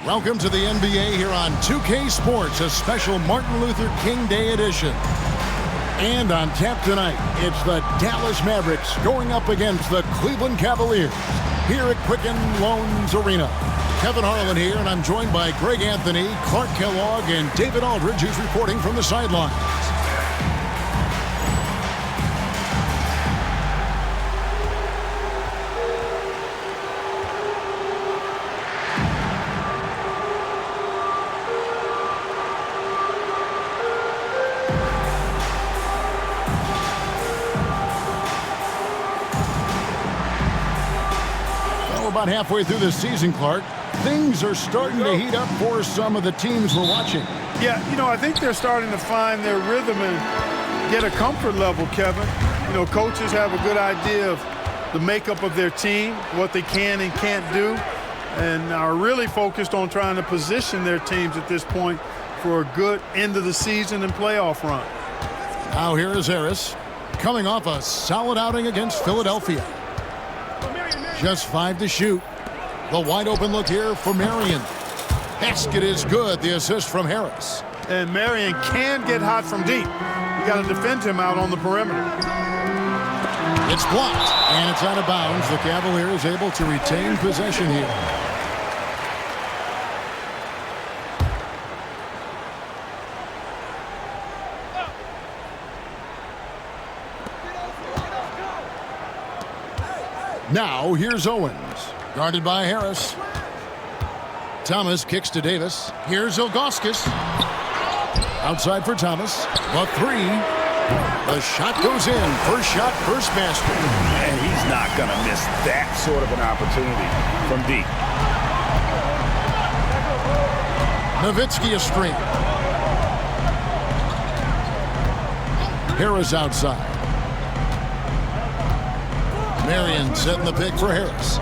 Welcome to the NBA here on 2K Sports, a special Martin Luther King Day edition. And on tap tonight, it's the Dallas Mavericks going up against the Cleveland Cavaliers here at Quicken Loans Arena. Kevin Harlan here, and I'm joined by Greg Anthony, Clark Kellogg, and David Aldridge, who's reporting from the sidelines. About halfway through the season, Clark, things are starting to heat up for some of the teams we're watching. Yeah, I think they're starting to find their rhythm and get a comfort level, Kevin. Coaches have a good idea of the makeup of their team, what they can and can't do, and are really focused on trying to position their teams at this point for a good end of the season and playoff run. Now here is Harris, coming off a solid outing against Philadelphia. Just 5 to shoot. The wide open look here for Marion. Basket is good. The assist from Harris. And Marion can get hot from deep. You got to defend him out on the perimeter. It's blocked, and it's out of bounds. The Cavaliers able to retain possession here. Now, here's Owens, guarded by Harris. Thomas kicks to Davis. Here's Ilgauskas. Outside for Thomas. The three. The shot goes in. First shot, first basket. And he's not going to miss that sort of an opportunity from deep. Nowitzki a screen. Harris outside. Marion setting the pick for Harris.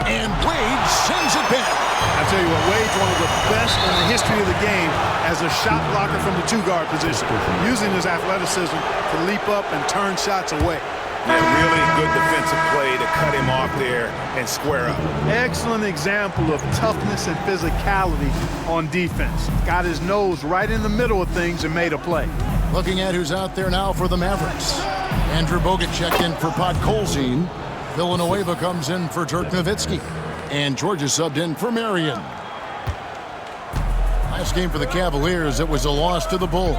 And Wade sends it back. I tell you what, Wade's one of the best in the history of the game as a shot blocker from the two-guard position, using his athleticism to leap up and turn shots away. Yeah, really good defensive play to cut him off there and square up. Excellent example of toughness and physicality on defense. Got his nose right in the middle of things and made a play. Looking at who's out there now for the Mavericks. Andrew Bogut checked in for Podkolzin. Villanueva comes in for Dirk Nowitzki. And Georgia subbed in for Marion. Last game for the Cavaliers, it was a loss to the Bulls.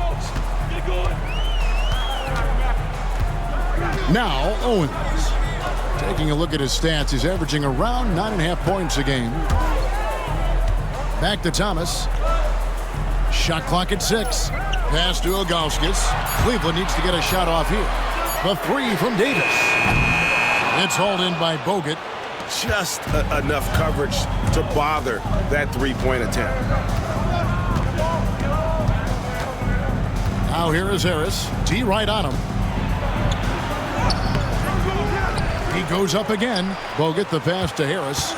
Now, Owens. Taking a look at his stats, he's averaging around 9.5 points a game. Back to Thomas. Shot clock at 6. Pass to Ilgauskas. Cleveland needs to get a shot off here. The three from Davis. It's hauled in by Bogut. Just enough coverage to bother that three-point attempt. Now here is Harris. T right on him. He goes up again. Bogut the pass to Harris.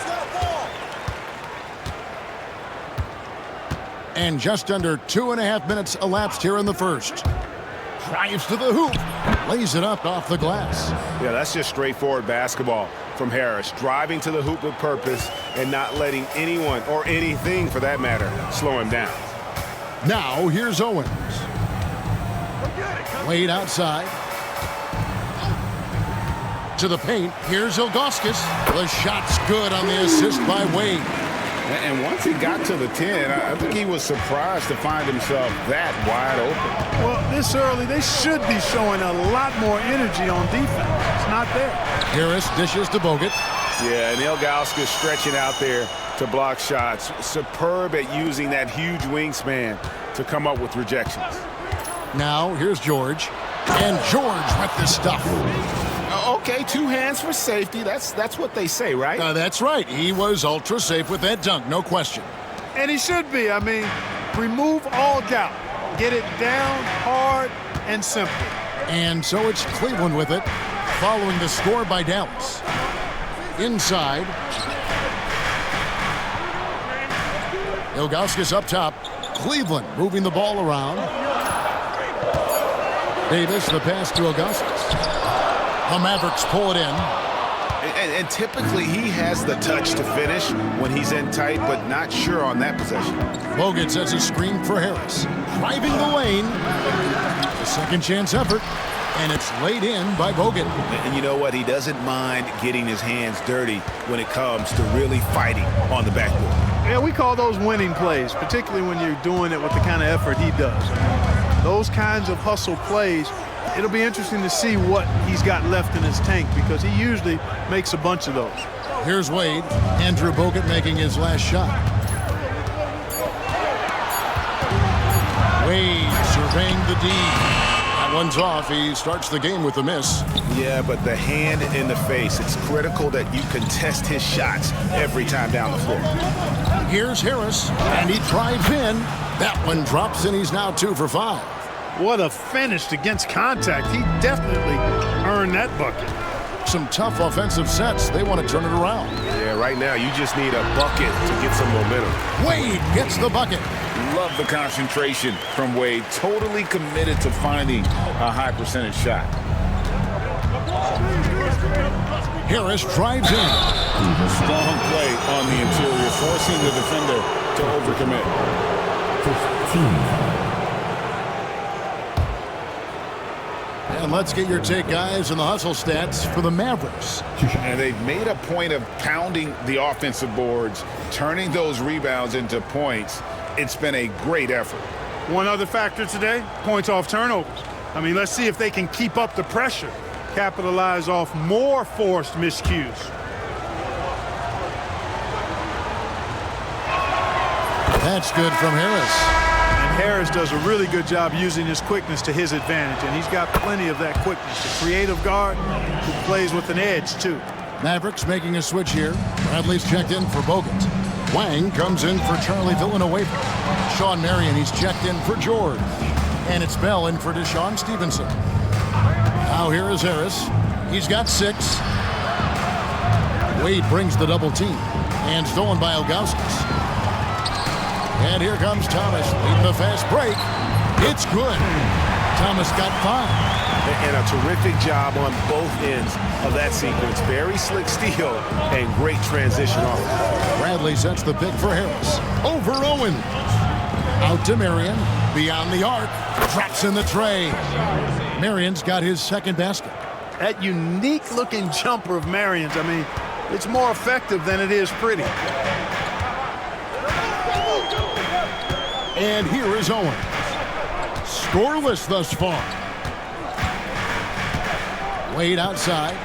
And just under 2.5 minutes elapsed here in the first. Drives to the hoop. Lays it up off the glass. Yeah, that's just straightforward basketball from Harris. Driving to the hoop with purpose and not letting anyone, or anything for that matter, slow him down. Now, here's Owens. Wade outside. To the paint. Here's Ilgauskas. The shot's good on the assist by Wade. And once he got to the 10, I think he was surprised to find himself that wide open. Well, this early, they should be showing a lot more energy on defense. It's not there. Harris dishes to Bogut. Yeah, and Ilgauskas stretching out there to block shots. Superb at using that huge wingspan to come up with rejections. Now, here's George. And George with the stuff. Okay, 2 hands for safety. That's what they say, right? That's right. He was ultra safe with that dunk, no question. And he should be. I mean, remove all doubt. Get it down hard and simple. And so it's Cleveland with it, following the score by Dallas. Inside. Ilgauskas up top. Cleveland moving the ball around. Davis, the pass to Ilgauskas. The Mavericks pull it in. And typically he has the touch to finish when he's in tight, but not sure on that possession. Bogut sets a screen for Harris. Driving the lane. A second chance effort. And it's laid in by Bogut. And you know what? He doesn't mind getting his hands dirty when it comes to really fighting on the backboard. Yeah, we call those winning plays, particularly when you're doing it with the kind of effort he does. Those kinds of hustle plays, it'll be interesting to see what he's got left in his tank because he usually makes a bunch of those. Here's Wade. Andrew Bogut making his last shot. Wade surveying the D. That one's off. He starts the game with a miss. Yeah, but the hand in the face, it's critical that you contest his shots every time down the floor. Here's Harris, and he drives in. That one drops, and he's now 2 for 5. What a finish against contact. He definitely earned that bucket. Some tough offensive sets. They want to turn it around. Yeah, right now you just need a bucket to get some momentum. Wade gets the bucket. Love the concentration from Wade. Totally committed to finding a high percentage shot. Harris drives in. Strong play on the interior, forcing the defender to overcommit. 15. And let's get your take, guys, on the hustle stats for the Mavericks. And they've made a point of pounding the offensive boards, turning those rebounds into points. It's been a great effort. One other factor today, points off turnovers. I mean, let's see if they can keep up the pressure, capitalize off more forced miscues. That's good from Harris. And Harris does a really good job using his quickness to his advantage, and he's got plenty of that quickness. A creative guard who plays with an edge, too. Mavericks making a switch here. Bradley's checked in for Bogut. Wang comes in for Charlie Villanueva. Sean Marion, he's checked in for George. And it's Bell in for Deshaun Stevenson. Now here is Harris. He's got 6. Wade brings the double team. And stolen by Ilgauskas. And here comes Thomas leading the fast break. It's good. Thomas got 5. And a terrific job on both ends of that sequence. Very slick steal and great transition off. Bradley sets the pick for Harris. Over Owen. Out to Marion. Beyond the arc. Drops in the tray. Marion's got his second basket. That unique-looking jumper of Marion's, I mean, it's more effective than it is pretty. And here is Owen. Scoreless thus far. Wade outside.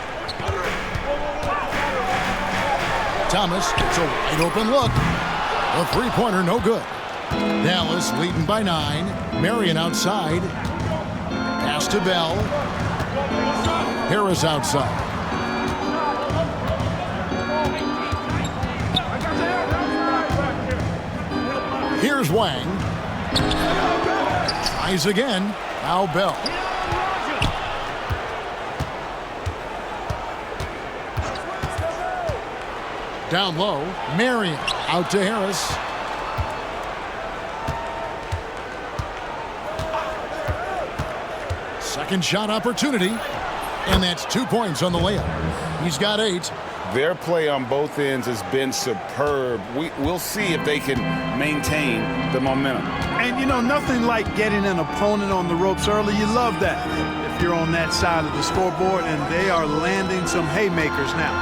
Thomas gets a wide open look. A three-pointer, no good. Dallas leading by 9. Marion outside. Pass to Bell. Harris outside. Here's Wang. Tries again. Now Bell. Down low. Marion out to Harris. Second shot opportunity. And that's 2 points on the layup. He's got 8. Their play on both ends has been superb. We'll see if they can maintain the momentum. And, you know, nothing like getting an opponent on the ropes early. You love that if you're on that side of the scoreboard, and they are landing some haymakers now.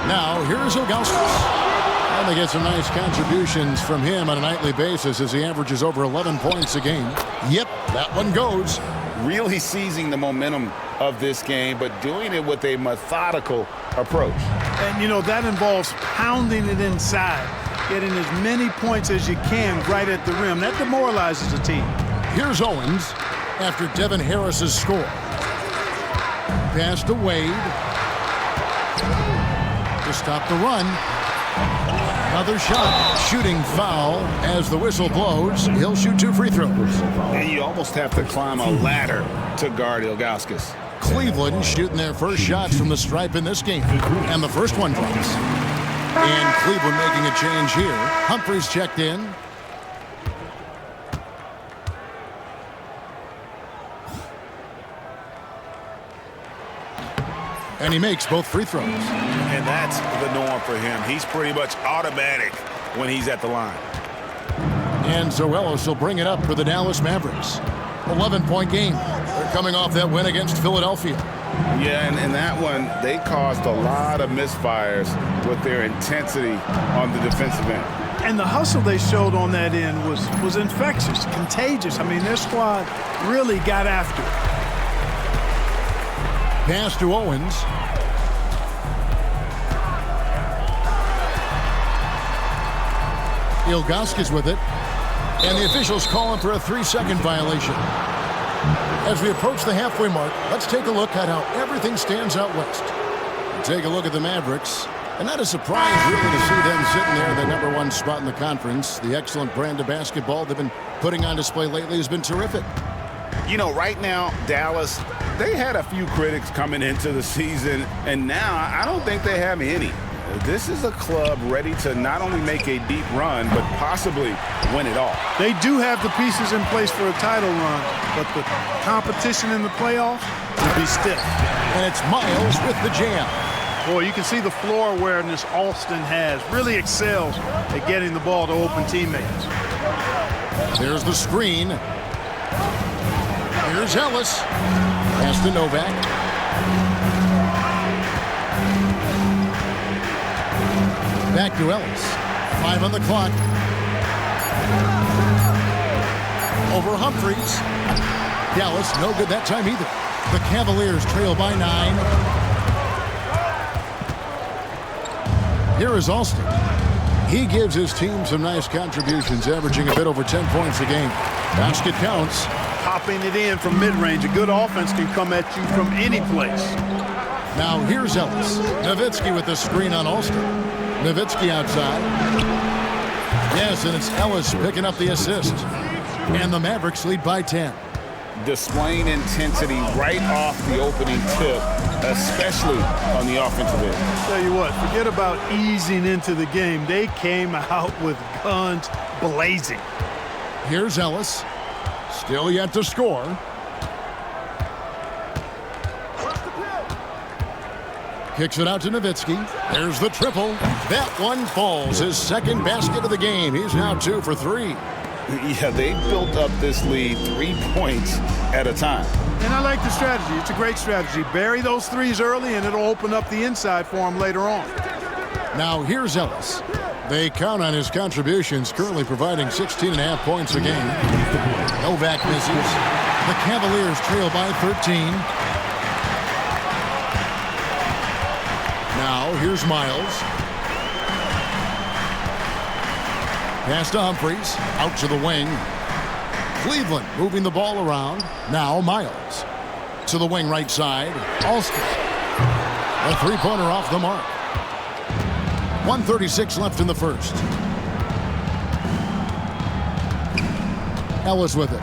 Now, here's Ilgauskas. And they get some nice contributions from him on a nightly basis as he averages over 11 points a game. Yep, that one goes. Really seizing the momentum of this game, but doing it with a methodical approach. And, you know, that involves pounding it inside, getting as many points as you can right at the rim. That demoralizes a team. Here's Owens after Devin Harris's score. Pass to Wade. To stop the run. Another shot. Shooting foul as the whistle blows. He'll shoot 2 free throws. And you almost have to climb a ladder to guard Ilgauskas. Cleveland shooting their first shots from the stripe in this game. And the first one drops. And Cleveland making a change here. Humphries checked in. And he makes both free throws. And that's the norm for him. He's pretty much automatic when he's at the line. And so Ellis will bring it up for the Dallas Mavericks. 11-point game. They're coming off that win against Philadelphia. Yeah, and in that one, they caused a lot of misfires with their intensity on the defensive end. And the hustle they showed on that end was infectious, contagious. I mean, their squad really got after it. Pass to Owens. Ilgauskas with it. And the officials calling for a 3-second violation. As we approach the halfway mark, let's take a look at how everything stands out west. Take a look at the Mavericks. And not a surprise, really, to see them sitting there at the #1 spot in the conference. The excellent brand of basketball they've been putting on display lately has been terrific. You know, right now, Dallas, they had a few critics coming into the season, and now I don't think they have any. This is a club ready to not only make a deep run, but possibly win it all. They do have the pieces in place for a title run, but the competition in the playoffs will be stiff. And it's Miles with the jam. Boy, you can see the floor awareness Alston has. Really excels at getting the ball to open teammates. There's the screen. Here's Ellis. Pass to Novak. Back to Ellis. 5 on the clock. Over Humphries. Dallas, no good that time either. The Cavaliers trail by 9. Here is Alston. He gives his team some nice contributions, averaging a bit over 10 points a game. Basket counts. Popping it in from mid-range. A good offense can come at you from any place. Now here's Ellis. Nowitzki with the screen on Alston. Nowitzki outside. Yes, and it's Ellis picking up the assist. And the Mavericks lead by 10. Displaying intensity right off the opening tip, especially on the offensive end. Tell you what, forget about easing into the game. They came out with guns blazing. Here's Ellis. Still yet to score. Kicks it out to Nowitzki. There's the triple. That one falls. His second basket of the game. He's now 2 for 3. Yeah, they built up this lead 3 points at a time. And I like the strategy. It's a great strategy. Bury those threes early, and it'll open up the inside for him later on. Now here's Ellis. They count on his contributions, currently providing 16.5 points a game. Novak misses. The Cavaliers trail by 13. Now here's Miles. Pass to Humphries. Out to the wing. Cleveland moving the ball around. Now Miles. To the wing right side. Alston. A three-pointer off the mark. 1:36 left in the first. Ellis with it.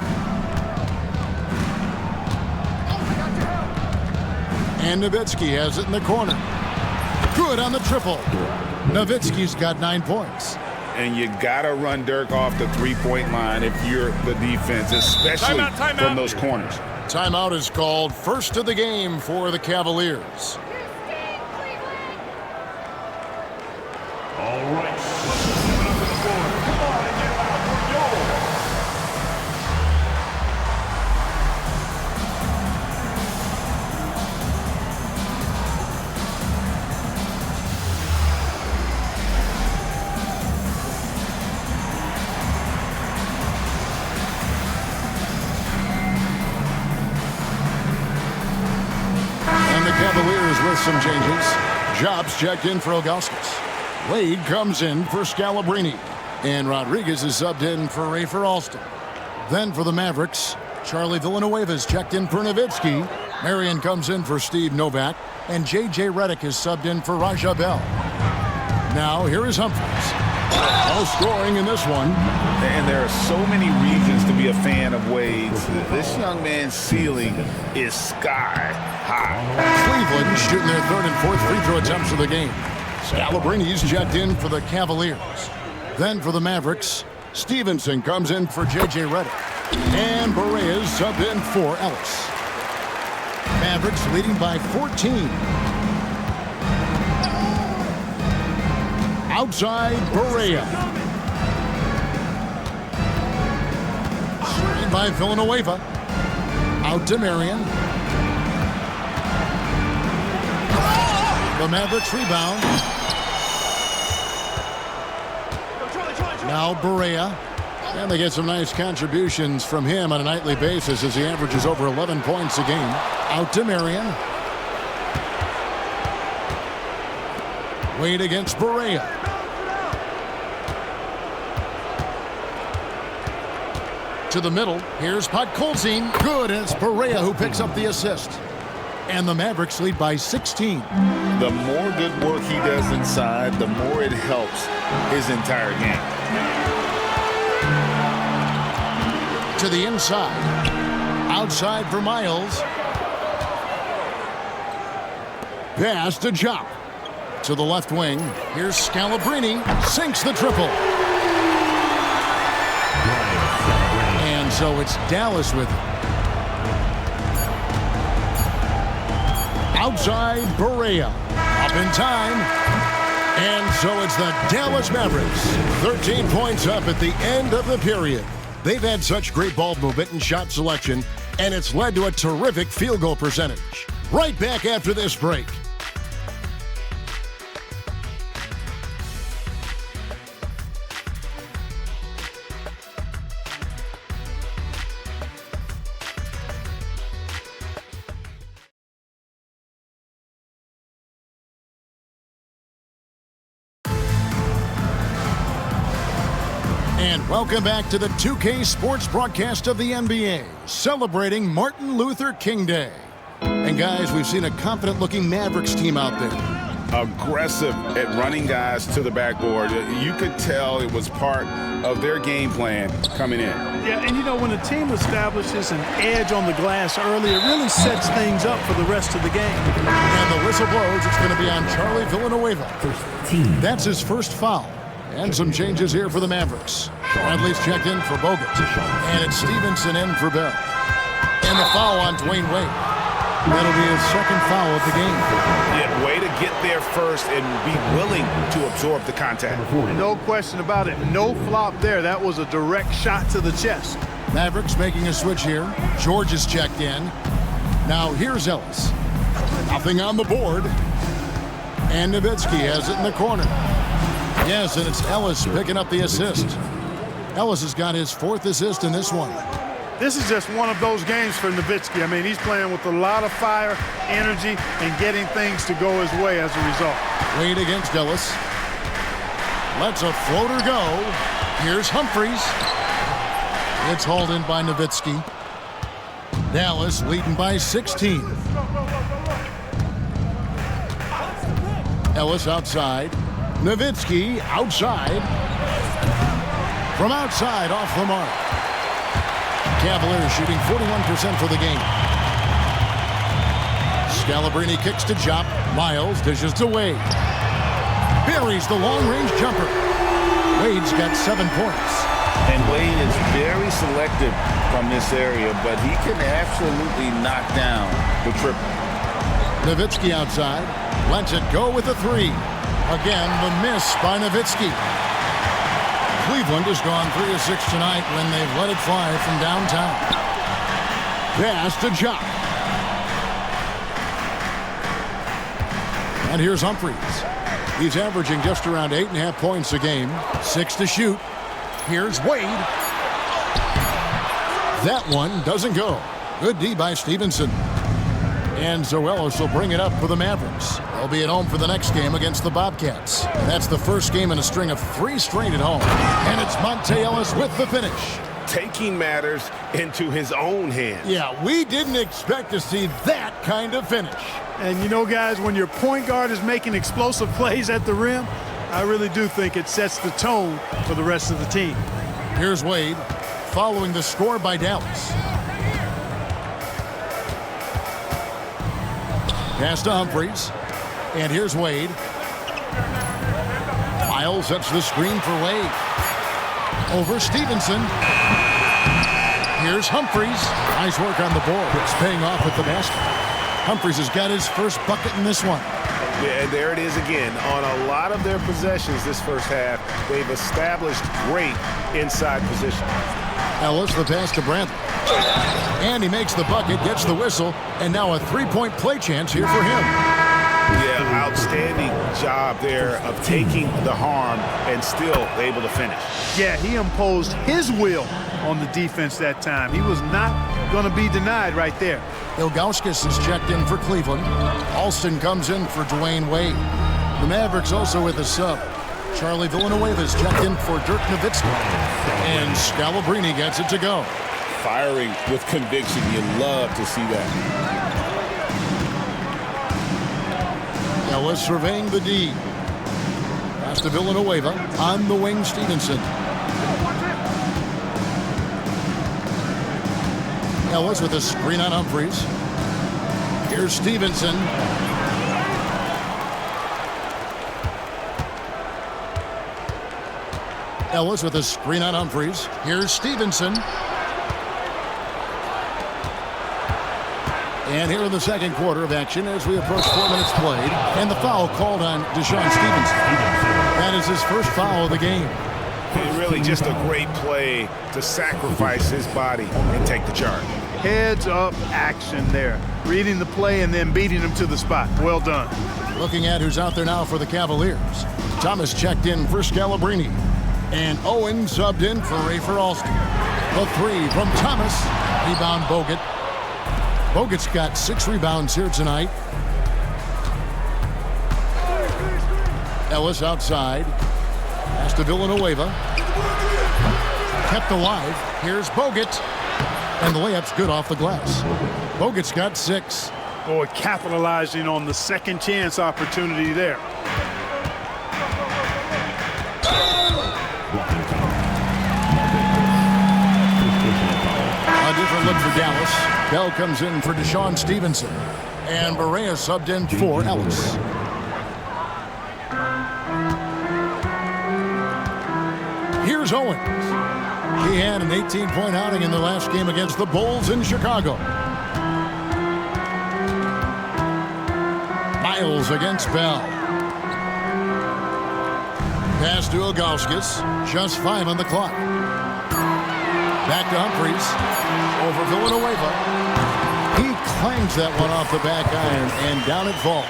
And Nowitzki has it in the corner. Good on the triple. Nowitzki's got 9 points. And you gotta run Dirk off the three-point line if you're the defense, especially from those corners. Timeout is called. First of the game for the Cavaliers. All right. Coming up to the board. Come on and get out for goal. And the Cavaliers with some changes. Jobs checked in for Ilgauskas. Wade comes in for Scalabrine. And Rodriguez is subbed in for Rafer Alston. Then for the Mavericks, Charlie Villanueva's checked in for Nowitzki. Marion comes in for Steve Novak. And J.J. Redick is subbed in for Raja Bell. Now here is Humphries. No scoring in this one. And there are so many reasons to be a fan of Wade's. This young man's ceiling is sky high. Cleveland shooting their third and fourth free throw attempts of the game. Scalabrine's checked in for the Cavaliers. Then for the Mavericks, Stevenson comes in for J.J. Redick. And Berea's subbed in for Ellis. Mavericks leading by 14. outside Berea. Screen by Villanueva. Out to Marion. The Mavericks rebound. Now Berea. And they get some nice contributions from him on a nightly basis as he averages over 11 points a game. Out to Marion. Wade against Berea. To the middle. Here's Podkolzin. Good, and it's Berea who picks up the assist. And the Mavericks lead by 16. The more good work he does inside, the more it helps his entire game. To the inside. Outside for Miles. Pass to Jop. To the left wing. Here's Scalabrini. Sinks the triple. And so it's Dallas with it. Outside Berea. Up in time. And so it's the Dallas Mavericks. 13 points up at the end of the period. They've had such great ball movement and shot selection, and it's led to a terrific field goal percentage. Right back after this break. And welcome back to the 2K Sports broadcast of the NBA, celebrating Martin Luther King Day. And guys, we've seen a confident-looking Mavericks team out there. Aggressive at running guys to the backboard. You could tell it was part of their game plan coming in. Yeah, and you know, when a team establishes an edge on the glass early, it really sets things up for the rest of the game. And the whistle blows. It's going to be on Charlie Villanueva. That's his first foul. And some changes here for the Mavericks. Bradley's checked in for Bogut. And it's Stevenson in for Bell. And the foul on Dwayne Wade. That'll be his second foul of the game. Yeah, way to get there first and be willing to absorb the contact. No question about it. No flop there. That was a direct shot to the chest. Mavericks making a switch here. George is checked in. Now here's Ellis. Nothing on the board. And Nowitzki has it in the corner. Yes, and it's Ellis picking up the assist. Ellis has got his fourth assist in this one. This is just one of those games for Nowitzki. I mean, he's playing with a lot of fire, energy, and getting things to go his way as a result. Wade against Ellis. Lets a floater go. Here's Humphries. It's hauled in by Nowitzki. Dallas leading by 16. Ellis outside. Nowitzki outside. From outside, off the mark. Cavaliers shooting 41% for the game. Scalabrini kicks to Jop. Miles dishes to Wade. Buries the long-range jumper. Wade's got 7 points. And Wade is very selective from this area, but he can absolutely knock down the triple. Nowitzki outside. Lets it go with a three. Again, the miss by Nowitzki. Cleveland has gone 3 of 6 tonight when they've let it fly from downtown. Pass to Jop. And here's Humphries. He's averaging just around 8.5 points a game. 6 to shoot. Here's Wade. That one doesn't go. Good D by Stevenson. And Zoelos will bring it up for the Mavericks. They'll be at home for the next game against the Bobcats. And that's the first game in a string of 3 straight at home. And it's Monte Ellis with the finish. Taking matters into his own hands. Yeah, we didn't expect to see that kind of finish. And you know, guys, when your point guard is making explosive plays at the rim, I really do think it sets the tone for the rest of the team. Here's Wade following the score by Dallas. Pass to Humphries. And here's Wade. Miles sets the screen for Wade. Over Stevenson. Here's Humphries. Nice work on the board. It's paying off with the basket. Humphries has got his first bucket in this one. Yeah, and there it is again. On a lot of their possessions this first half, they've established great inside position. Ellis, the pass to Brantley. And he makes the bucket, gets the whistle, and now a three-point play chance here for him. Yeah, outstanding job there of taking the harm and still able to finish. Yeah, he imposed his will on the defense that time. He was not going to be denied right there. Ilgauskas is checked in for Cleveland. Alston comes in for Dwayne Wade. The Mavericks also with a sub. Charlie Villanueva is checked in for Dirk Nowitzki. And Scalabrine gets it to go. Firing with conviction. You love to see that. Ellis surveying the D. Pass to Villanueva. On the wing, Stevenson. Ellis with a screen on Humphries. Here's Stevenson. Ellis with a screen on Humphries. Here's Stevenson. And here in the second quarter of action as we approach 4 minutes played. And the foul called on Deshaun Stevenson. That is his first foul of the game. Really just a great play to sacrifice his body and take the charge. Heads up action there. Reading the play and then beating him to the spot. Well done. Looking at who's out there now for the Cavaliers. Thomas checked in for Scalabrine. And Owen subbed in for Rafer Alston. The three from Thomas. Rebound Bogut. Bogut's got 6 rebounds here tonight. Ellis outside. Pass to Villanueva. Kept alive. Here's Bogut. And the layup's good off the glass. Bogut's got 6. Boy, capitalizing on the second chance opportunity there. A different look for Dallas. Bell comes in for Deshaun Stevenson. And Barea subbed in for Ellis. Here's Owens. He had an 18-point outing in the last game against the Bulls in Chicago. Miles against Bell. Pass to Ilgauskas. Just 5 on the clock. Back to Humphries. Over Villanueva. He clangs that one off the back iron, and down it falls.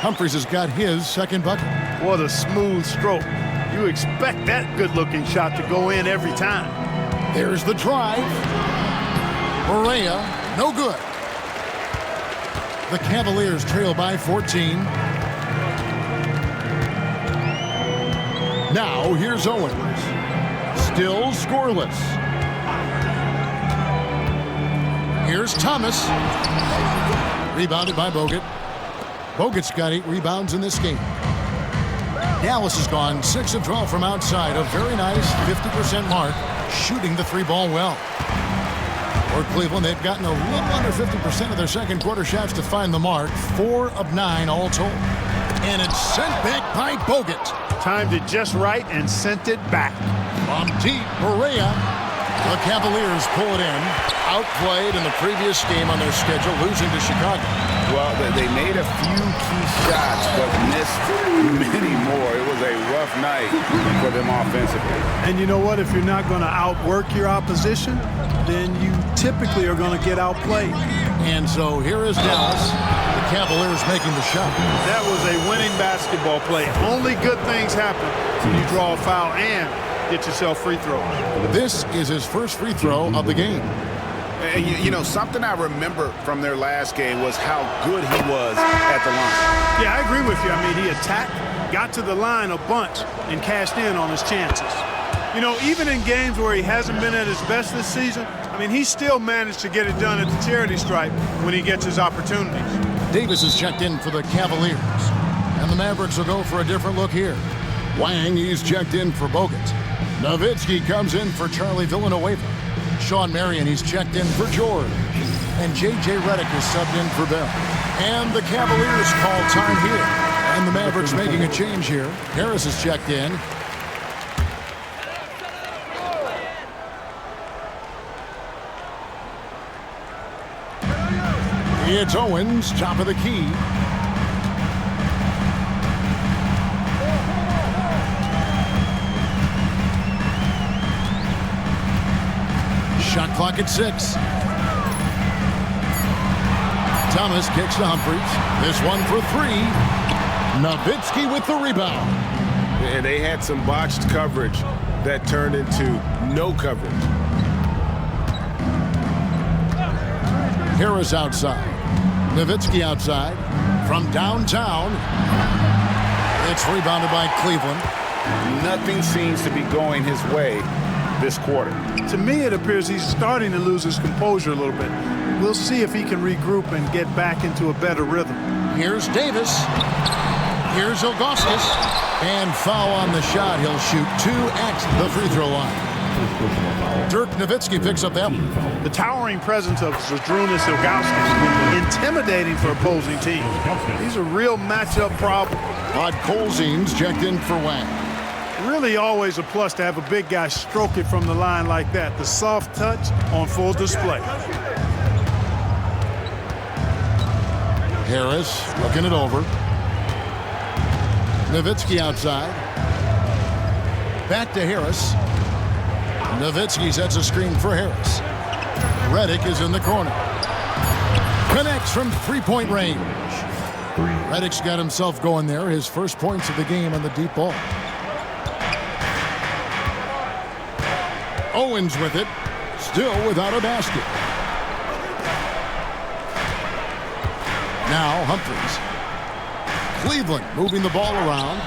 Humphries has got his second bucket. What a smooth stroke. You expect that good-looking shot to go in every time. There's the drive. Barea, no good. The Cavaliers trail by 14. Now here's Owens. Still scoreless. Here's Thomas. Rebounded by Bogut. Bogut's got 8 rebounds in this game. Dallas has gone 6 of 12 from outside. A very nice 50% mark, shooting the 3-ball well. For Cleveland, they've gotten a little under 50% of their second quarter shots to find the mark. 4 of 9 all told. And it's sent back by Bogut. Timed it just right and sent it back. From deep, Barea. The Cavaliers pull it in. Outplayed in the previous game on their schedule, losing to Chicago. Well, they made a few key shots, but missed many more. It was a rough night for them offensively. And you know what? If you're not going to outwork your opposition, then you typically are going to get outplayed. And so here is Dallas. The Cavaliers making the shot. That was a winning basketball play. Only good things happen when you draw a foul and get yourself free throws. This is his first free throw of the game. And you know, something I remember from their last game was how good he was at the line. Yeah, I agree with you. I mean, he attacked, got to the line a bunch, and cashed in on his chances. You know, even in games where he hasn't been at his best this season, I mean, he still managed to get it done at the charity stripe when he gets his opportunities. Davis is checked in for the Cavaliers. And the Mavericks will go for a different look here. Wang, he's checked in for Bogut. Nowitzki comes in for Charlie Villanueva. Sean Marion, he's checked in for George. And J.J. Redick is subbed in for Bell. And the Cavaliers call time here. And the Mavericks making a change here. Harris is checked in. It's Owens, top of the key. Shot clock at 6. Thomas kicks to Humphries. This one for 3. Nowitzki with the rebound. And they had some botched coverage that turned into no coverage. Harris outside. Nowitzki outside. From downtown. It's rebounded by Cleveland. Nothing seems to be going his way this quarter. To me, it appears he's starting to lose his composure a little bit. We'll see if he can regroup and get back into a better rhythm. Here's Davis. Here's Ilgauskas. And foul on the shot. He'll shoot 2 at the free throw line. Dirk Nowitzki picks up that one. The towering presence of Zydrunas Ilgauskas, intimidating for opposing teams. He's a real matchup problem. Rod Colzine's checked in for Wang. Really always a plus to have a big guy stroke it from the line like that. The soft touch on full display. Harris looking it over. Nowitzki outside. Back to Harris. Nowitzki sets a screen for Harris. Redick is in the corner. Connects from three-point range. Redick's got himself going there. His first points of the game on the deep ball. Owens with it. Still without a basket. Now Humphries. Cleveland moving the ball around.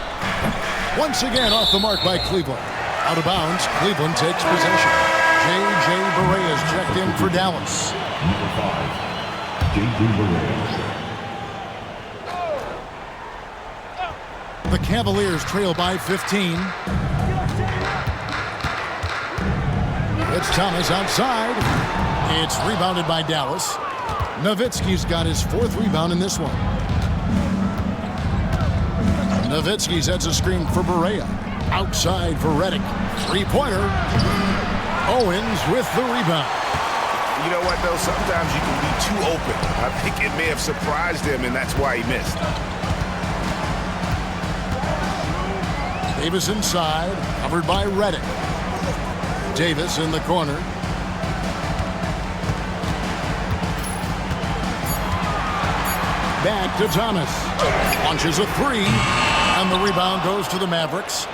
Once again off the mark by Cleveland. Out of bounds, Cleveland takes possession. J.J. Barea is checked in for Dallas. Number 5, J.J. Barea. The Cavaliers trail by 15. It's Thomas outside. It's rebounded by Dallas. Nowitzki's got his 4th rebound in this one. Nowitzki sets a screen for Barea. Outside for Redick. Three-pointer. Owens with the rebound. You know what, though? Sometimes you can be too open. I think it may have surprised him, and that's why he missed. Davis inside, covered by Redick. Davis in the corner. Back to Thomas. Launches a 3, and the rebound goes to the Mavericks.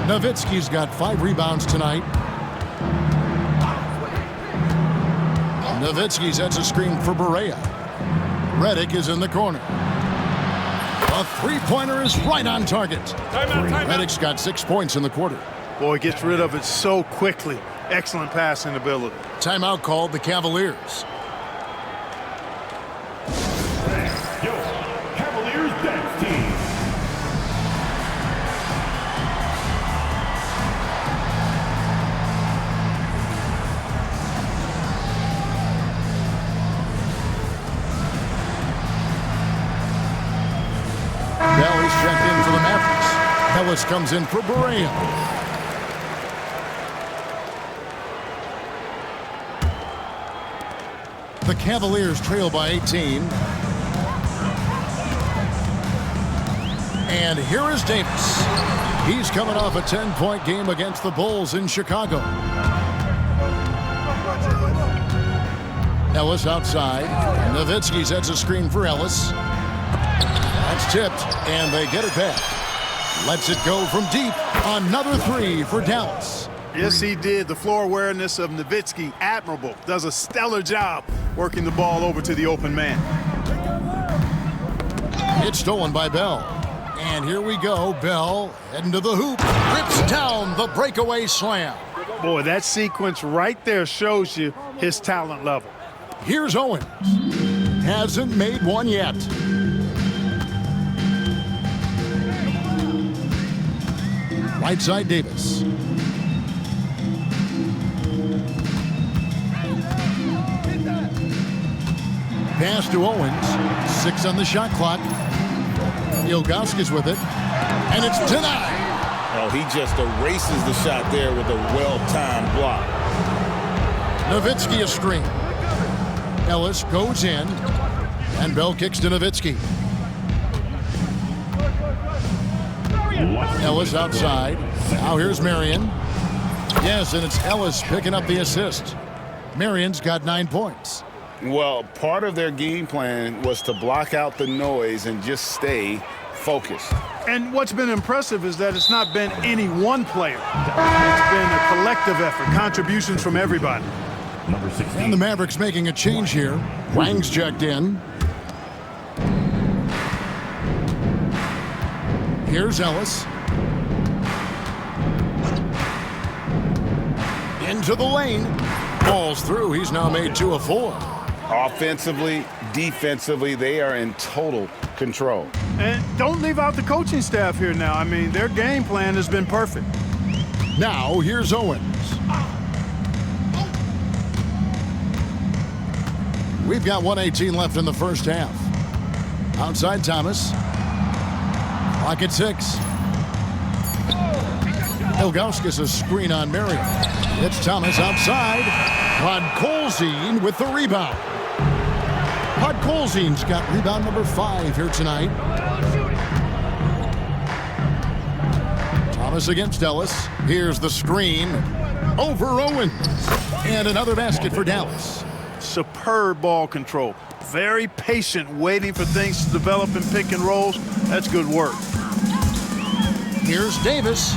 Nowitzki's got 5 rebounds tonight. Nowitzki sets a screen for Barea. Redick is in the corner. A three-pointer is right on target. Redick's got 6 points in the quarter. Boy, gets rid of it so quickly. Excellent passing ability. Timeout called the Cavaliers. Yo, Cavaliers dance team. Bell is checked in for the Mavericks. Ellis comes in for Barea. The Cavaliers trail by 18. And here is Davis. He's coming off a 10-point game against the Bulls in Chicago. Ellis outside. Nowitzki sets a screen for Ellis. That's tipped, and they get it back. Lets it go from deep. Another 3 for Dallas. Yes, he did. The floor awareness of Nowitzki, admirable. Does a stellar job working the ball over to the open man. It's stolen by Bell. And here we go. Bell heading to the hoop. Rips down the breakaway slam. Boy, that sequence right there shows you his talent level. Here's Owens. Hasn't made one yet. Right side Davis. Pass to Owens. 6 on the shot clock. Ilgauskas with it. And it's denied. Oh, he just erases the shot there with a well-timed block. Nowitzki a screen. Ellis goes in. And Bell kicks to Nowitzki. Ellis outside. Now here's Marion. Yes, and it's Ellis picking up the assist. Marion's got 9 points. Well, part of their game plan was to block out the noise and just stay focused. And what's been impressive is that it's not been any one player. It's been a collective effort, contributions from everybody. Number 16. And the Mavericks making a change here. Wang's checked in. Here's Ellis. Into the lane. Ball's through. He's now made 2 of 4. Offensively, defensively, they are in total control. And don't leave out the coaching staff here now. I mean, their game plan has been perfect. Now, here's Owens. We've got 1:18 left in the first half. Outside Thomas. Clock at 6. Ilgauskas a screen on Marion. It's Thomas outside. Podkolzin with the rebound. Podkolzin's got rebound number 5 here tonight. Thomas against Ellis. Here's the screen. Over Owens. And another basket for Dallas. Superb ball control. Very patient, waiting for things to develop in pick and rolls. That's good work. Here's Davis.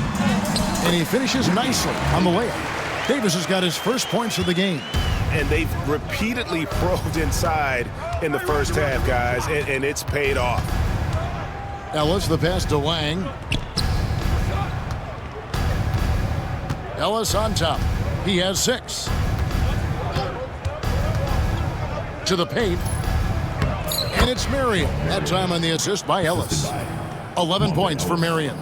And he finishes nicely on the layup. Davis has got his first points of the game. And they've repeatedly probed inside in the first half, guys, and it's paid off. Ellis, the pass to Wang. Ellis on top. He has 6. To the paint. And it's Marion. That time on the assist by Ellis. 11 points for Marion.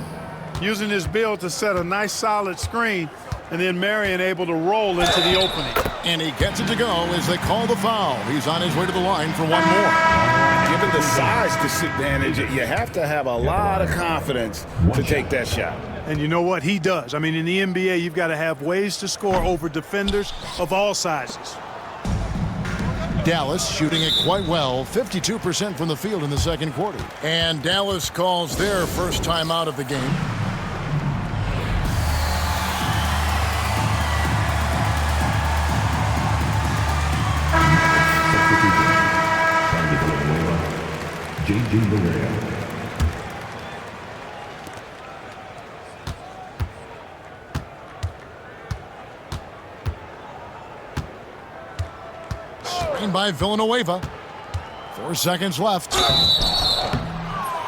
Using his build to set a nice solid screen, and then Marion able to roll into the opening. And he gets it to go as they call the foul. He's on his way to the line for one more. Given the size disadvantage, you have to have a lot of confidence to take that shot. And you know what? He does. I mean, in the NBA, you've got to have ways to score over defenders of all sizes. Dallas shooting it quite well, 52% from the field in the second quarter. And Dallas calls their first time out of the game. Screen by Villanueva. 4 seconds left.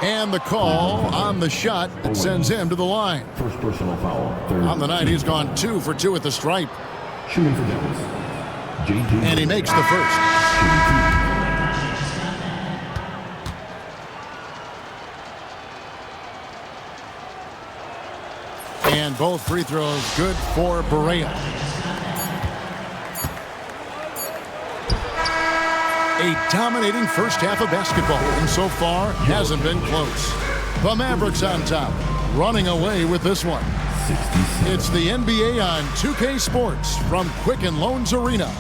And the call on the shot that sends him to the line. First personal foul. On the night, he's gone 2 for 2 at the stripe. Shooting for Dallas. And he makes the first. And both free throws good for Barea. A dominating first half of basketball, and so far hasn't been close. The Mavericks on top, running away with this one. It's the NBA on 2K Sports from Quicken Loans Arena.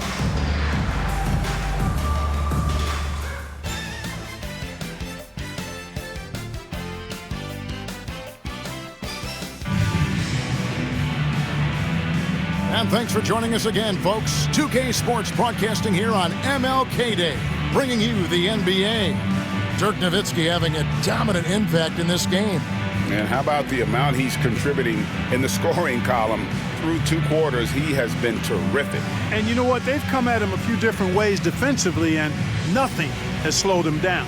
And thanks for joining us again, folks. 2K Sports broadcasting here on MLK Day, bringing you the NBA. Dirk Nowitzki having a dominant impact in this game. And how about the amount he's contributing in the scoring column through 2 quarters? He has been terrific. And you know what? They've come at him a few different ways defensively, and nothing has slowed him down.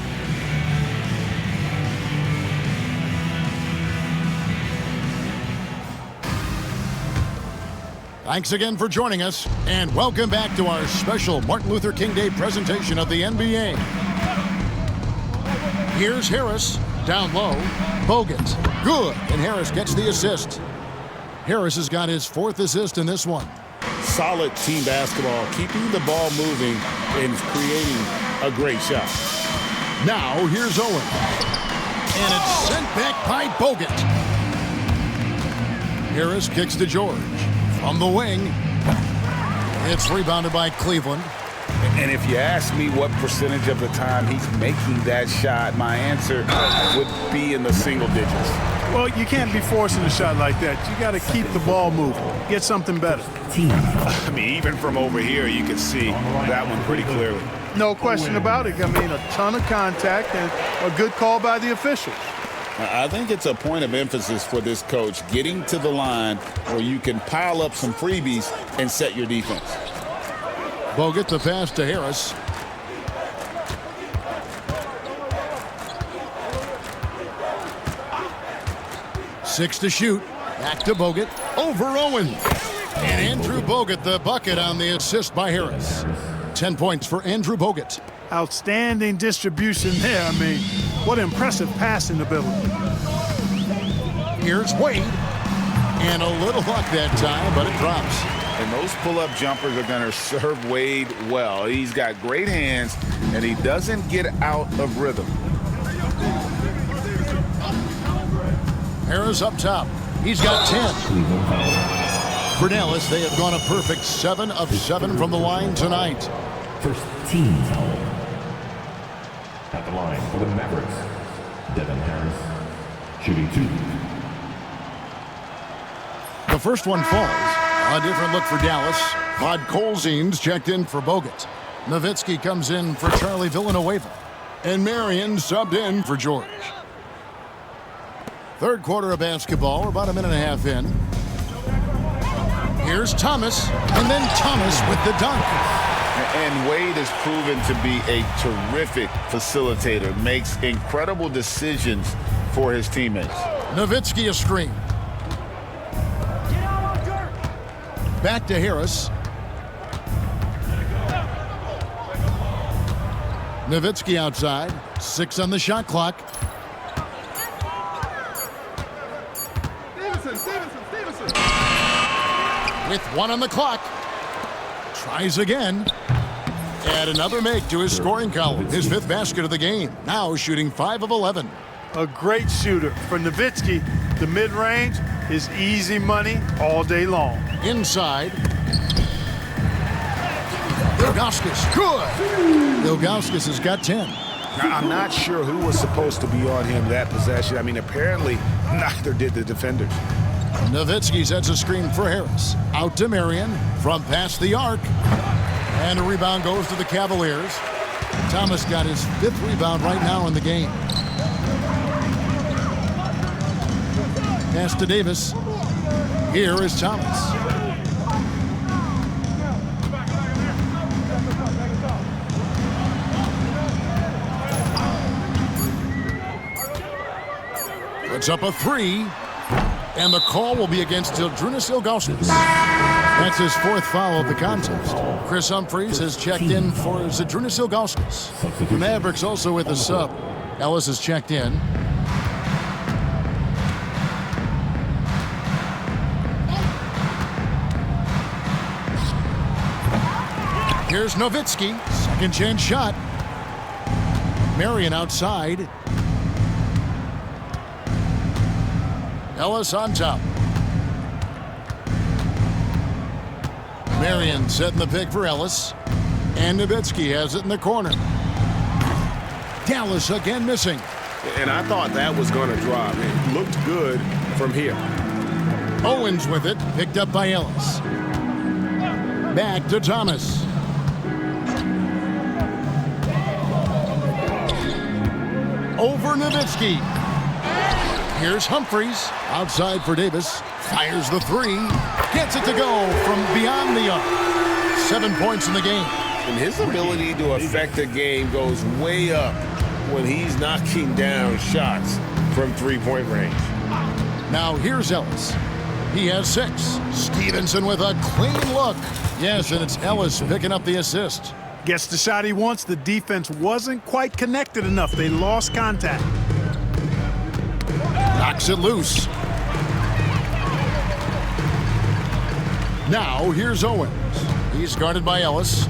Thanks again for joining us, and welcome back to our special Martin Luther King Day presentation of the NBA. Here's Harris, down low. Bogut, good, and Harris gets the assist. Harris has got his 4th assist in this one. Solid team basketball, keeping the ball moving and creating a great shot. Now, here's Owen. And it's sent back by Bogut. Harris kicks to George. From the wing. It's rebounded by Cleveland. And if you ask me what percentage of the time he's making that shot, my answer would be in the single digits. Well, you can't be forcing a shot like that. You got to keep the ball moving. Get something better. I mean, even from over here, you can see that one pretty clearly. No question about it. I mean, a ton of contact and a good call by the officials. I think it's a point of emphasis for this coach, getting to the line where you can pile up some freebies and set your defense. Bogut the pass to Harris. Six to shoot. Back to Bogut. Over Owens. And Andrew Bogut the bucket on the assist by Harris. 10 points for Andrew Bogut. Outstanding distribution there. I mean, what impressive passing ability. Here's Wade. And a little luck that time, but it drops. And those pull-up jumpers are going to serve Wade well. He's got great hands, and he doesn't get out of rhythm. Harris up top. He's got 10. For Dallas, they have gone a perfect 7 of 7 from the line tonight. First team foul. At the line for the Mavericks, Devin Harris, shooting 2. The first one falls. A different look for Dallas. Rod Colzine's checked in for Bogut. Nowitzki comes in for Charlie Villanueva. And Marion subbed in for George. Third quarter of basketball. We're about a minute and a half in. Here's Thomas. And then Thomas with the dunk. And Wade has proven to be a terrific facilitator. Makes incredible decisions for his teammates. Nowitzki a screen. Back to Harris. Nowitzki outside. 6 on the shot clock. Stevenson. With 1 on the clock. Tries again. Add another make to his scoring column. His 5th basket of the game. Now shooting 5 of 11. A great shooter. For Nowitzki, the mid-range is easy money all day long. Inside. Ilgauskas. Good. Ilgauskas has got 10. Now, I'm not sure who was supposed to be on him that possession. I mean, apparently neither did the defenders. Nowitzki sets a screen for Harris. Out to Marion from past the arc. And a rebound goes to the Cavaliers. Thomas got his 5th rebound right now in the game. Pass to Davis. Here is Thomas. Puts up a 3. And the call will be against Zydrunas Ilgauskas. That's his 4th foul of the contest. Chris Humphries has checked in for Zydrunas Ilgauskas. The Mavericks also with a sub. Ellis has checked in. Here's Nowitzki. Second chance shot. Marion outside. Ellis on top. Marion setting the pick for Ellis. And Nowitzki has it in the corner. Dallas again missing. And I thought that was going to drop. It looked good from here. Owens with it. Picked up by Ellis. Back to Thomas. Over Nowitzki. Here's Humphries. Outside for Davis. Fires the 3. Gets it to go from beyond the arc. 7 points in the game. And his ability to affect a game goes way up when he's knocking down shots from three-point range. Now here's Ellis. He has 6. Stevenson with a clean look. Yes, and it's Ellis picking up the assist. Gets the shot he wants. The defense wasn't quite connected enough. They lost contact. Knocks it loose. Now here's Owens. He's guarded by Ellis.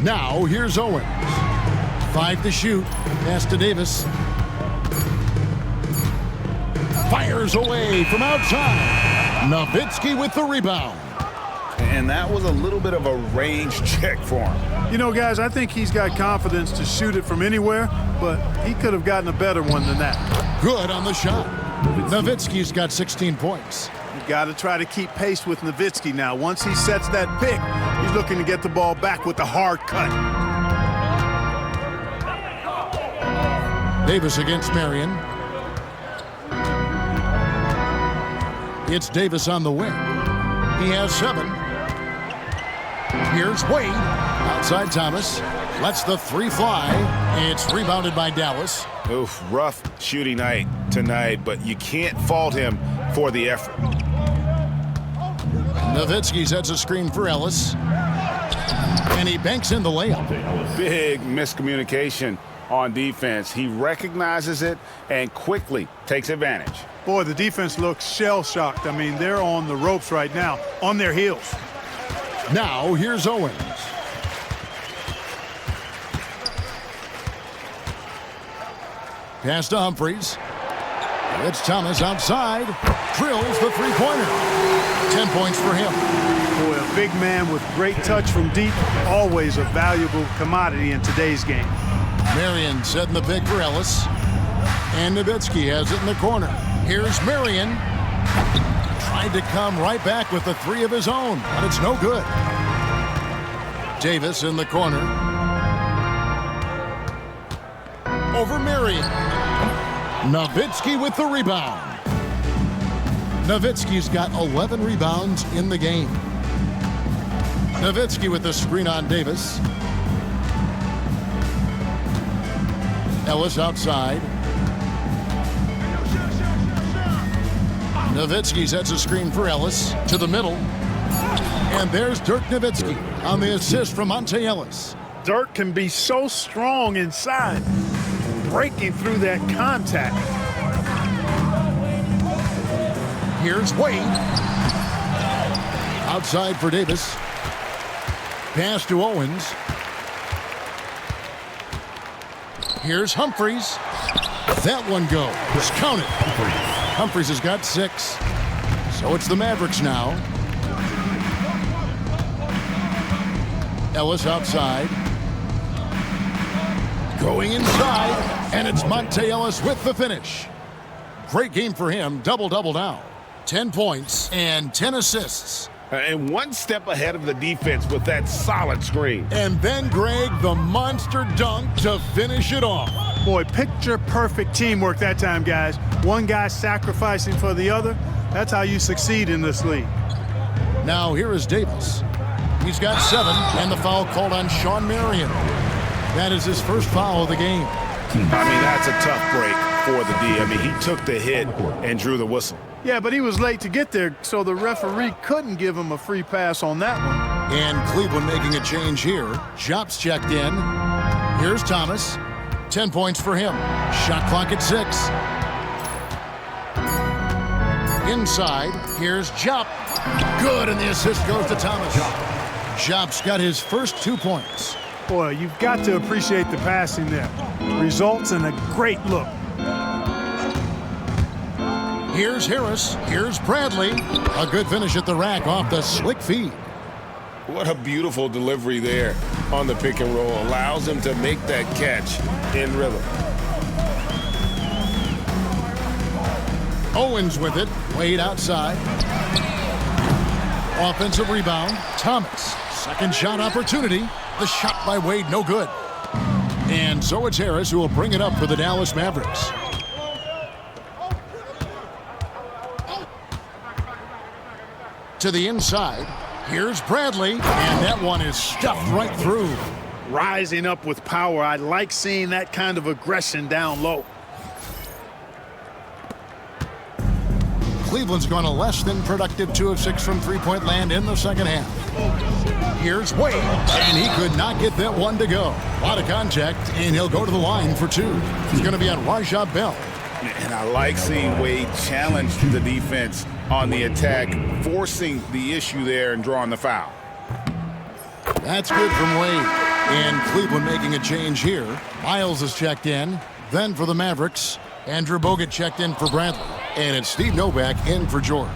Now here's Owens. 5 to shoot. Pass to Davis. Fires away from outside. Nowitzki with the rebound. and that was a little bit of a range check for him. You know, guys, I think he's got confidence to shoot it from anywhere, but he could have gotten a better one than that. Good on the shot. Nowitzki's got 16 points. You got to try to keep pace with Nowitzki now. Once he sets that pick, he's looking to get the ball back with the hard cut. Davis against Marion. It's Davis on the wing. He has 7. Here's Wade. Outside Thomas. Lets the 3 fly. It's rebounded by Dallas. Oof, rough shooting night tonight, but you can't fault him for the effort. Nowitzki sets a screen for Ellis. And he banks in the layup. Big miscommunication on defense. He recognizes it and quickly takes advantage. Boy, the defense looks shell-shocked. I mean, they're on the ropes right now, on their heels. Now, here's Owens. Pass to Humphries. It's Thomas outside. Drills the three-pointer. 10 points for him. Boy, a big man with great touch from deep, always a valuable commodity in today's game. Marion setting the pick for Ellis. And Nowitzki has it in the corner. Here's Marion. Tried to come right back with the 3 of his own, but it's no good. Davis in the corner. Over Marion. Nowitzki with the rebound. Nowitzki's got 11 rebounds in the game. Nowitzki with the screen on Davis. Ellis outside. Nowitzki sets a screen for Ellis to the middle. And there's Dirk Nowitzki on the assist from Monte Ellis. Dirk can be so strong inside, breaking through that contact. Here's Wade. Outside for Davis. Pass to Owens. Here's Humphries. That one goes. Count it. Humphries has got 6. So it's the Mavericks now. Ellis outside. Going inside. And it's Monte Ellis with the finish. Great game for him. Double-double now. 10 points and 10 assists. And one step ahead of the defense with that solid screen. And then, Greg, the monster dunk to finish it off. Boy, picture-perfect teamwork that time, guys. One guy sacrificing for the other. That's how you succeed in this league. Now, here is Davis. He's got 7, and the foul called on Sean Marion. That is his first foul of the game. I mean, that's a tough break for the D. I mean, he took the hit and drew the whistle. Yeah, but he was late to get there, so the referee couldn't give him a free pass on that one. And Cleveland making a change here. Jops checked in. Here's Thomas. 10 points for him. Shot clock at 6. Inside, here's Jop. Good, and the assist goes to Thomas. Jop's got his first 2 points. Boy, you've got to appreciate the passing there. Results in a great look. Here's Harris. Here's Bradley. A good finish at the rack off the slick feed. What a beautiful delivery there on the pick and roll. Allows him to make that catch in rhythm. Owens with it. Wade outside. Offensive rebound. Thomas. Second shot opportunity. The shot by Wade, no good. And so it's Harris who will bring it up for the Dallas Mavericks. To the inside. Here's Bradley. And that one is stuffed right through. Rising up with power. I like seeing that kind of aggression down low. Cleveland's gone a less than productive 2 of 6 from three-point land in the second half. Here's Wade, and he could not get that one to go. A lot of contact, and he'll go to the line for 2. He's going to be on Rajah Bell. And I like seeing Wade challenge the defense on the attack, forcing the issue there and drawing the foul. That's good from Wade. And Cleveland making a change here. Miles is checked in. Then for the Mavericks, Andrew Bogut checked in for Bradley. And it's Steve Novak in for George.